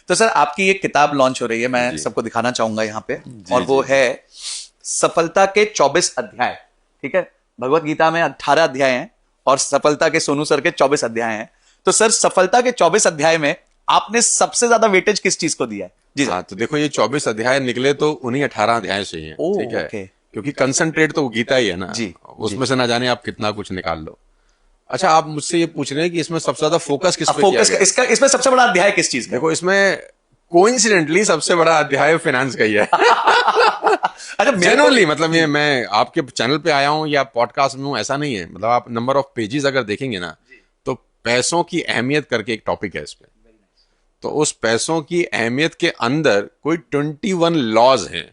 तो सर आपकी एक किताब लॉन्च हो रही है, मैं जी सबको दिखाना चाहूंगा यहाँ पे। जी और वो जी है जी। सफलता के 24 अध्याय। ठीक है, भगवत गीता में 18 अध्याय हैं और सफलता के सोनू सर के 24 अध्याय हैं। तो सर सफलता के 24 अध्याय में आपने सबसे ज्यादा वेटेज किस चीज को दिया है? जी सर। हाँ, तो देखो, ये 24 अध्याय निकले तो उन्हीं 18 अध्याय से ही है, ओ ठीक है। ओके। क्योंकि कंसंट्रेट तो वो गीता ही है ना, जी जी। उसमें से ना जाने आप कितना कुछ निकाल लो। अच्छा, आप मुझसे ये पूछ रहे हैं कि इसमें सबसे ज्यादा फोकस किस अब पे किया फोकस गया है? इसका इसमें सबसे बड़ा अध्याय किस चीज का है? देखो, इसमें कोइंसिडेंटली सबसे बड़ा अध्याय फाइनेंस का ही है। अच्छा मेरे को जेनुअनली, मतलब ये जी मैं आपके चैनल पे आया हूँ या पॉडकास्ट में हूँ ऐसा नहीं है। मतलब आप नंबर ऑफ पेजेस अगर देखेंगे ना, तो पैसों की अहमियत करके एक टॉपिक है इस पे। तो उस पैसों की अहमियत के अंदर कोई 21 लॉज हैं,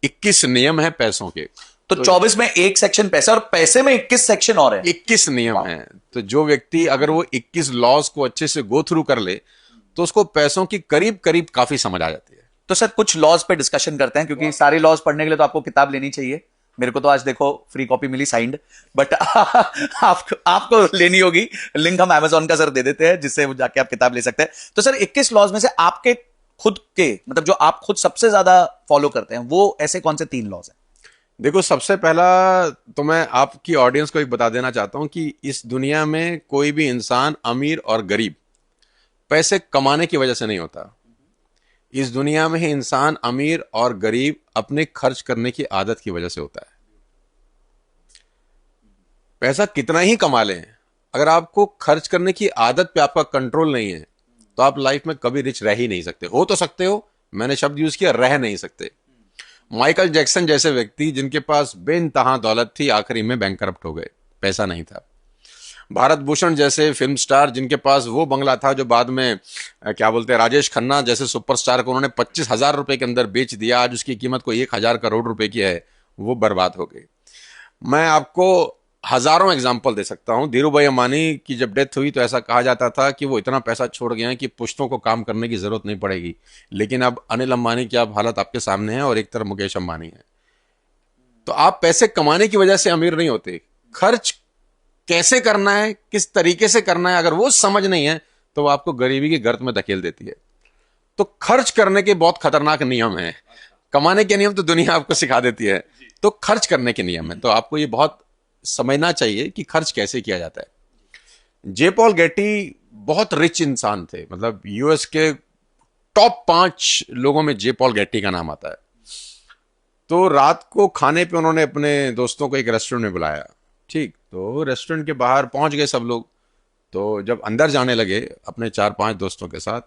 21 नियम है पैसों के। तो तो 24 में एक सेक्शन पैसा और पैसे में 21 सेक्शन और है। 21 नियम वाह। है। तो जो व्यक्ति अगर वो 21 लॉज को अच्छे से गो थ्रू कर ले, तो उसको पैसों की करीब करीब काफी समझ आ जाती है। तो सर कुछ लॉज पे डिस्कशन करते हैं, क्योंकि सारे लॉज पढ़ने के लिए तो आपको किताब लेनी चाहिए। मेरे को तो आज देखो फ्री कॉपी मिली साइंड, बट आपको लेनी होगी। लिंक हम अमेजोन का सर दे देते हैं, जिससे वो जाके आप किताब ले सकते हैं। तो सर 21 लॉज में से आपके खुद के, मतलब जो आप खुद सबसे ज्यादा फॉलो करते हैं, वो ऐसे कौन से 3 लॉज हैं? देखो, सबसे पहला तो मैं आपकी ऑडियंस को एक बता देना चाहता हूं कि इस दुनिया में कोई भी इंसान अमीर और गरीब पैसे कमाने की वजह से नहीं होता। इस दुनिया में ही इंसान अमीर और गरीब अपने खर्च करने की आदत की वजह से होता है। पैसा कितना ही कमा लें, अगर आपको खर्च करने की आदत पे आपका कंट्रोल नहीं है, तो आप लाइफ में कभी रिच रह ही नहीं सकते। हो तो सकते हो, मैंने शब्द यूज किया, रह नहीं सकते। माइकल जैक्सन जैसे व्यक्ति जिनके पास बेइंतहा दौलत थी, आखिरी में बैंक करप्ट हो गए, पैसा नहीं था। भारत भूषण जैसे फिल्म स्टार जिनके पास वो बंगला था जो बाद में क्या बोलते हैं, राजेश खन्ना जैसे सुपरस्टार को उन्होंने 25,000 रुपए के अंदर बेच दिया, आज उसकी कीमत को 1,000 करोड़ रुपए की है, वो बर्बाद हो गई। मैं आपको हजारों एग्जाम्पल दे सकता हूं। धीरू भाई अंबानी की जब डेथ हुई तो ऐसा कहा जाता था कि वो इतना पैसा छोड़ गए हैं कि पुश्तों को काम करने की जरूरत नहीं पड़ेगी। लेकिन अब अनिल अंबानी की आप हालत आपके सामने है और एक तरफ मुकेश अंबानी है। तो आप पैसे कमाने की वजह से अमीर नहीं होते, खर्च कैसे करना है, किस तरीके से करना है, अगर वो समझ नहीं है तो वो आपको गरीबी की गर्त में धकेल देती है। तो खर्च करने के बहुत खतरनाक नियम है। कमाने के नियम तो दुनिया आपको सिखा देती है, तो खर्च करने के नियम है। तो आपको ये बहुत समझना चाहिए कि खर्च कैसे किया जाता है। जे पॉल गेटी बहुत रिच इंसान थे, मतलब यूएस के टॉप 5 लोगों में जे पॉल गेटी का नाम आता है। तो रात को खाने पे उन्होंने अपने दोस्तों को एक रेस्टोरेंट में बुलाया, ठीक। तो रेस्टोरेंट के बाहर पहुंच गए सब लोग। तो जब अंदर जाने लगे अपने 4-5 दोस्तों के साथ,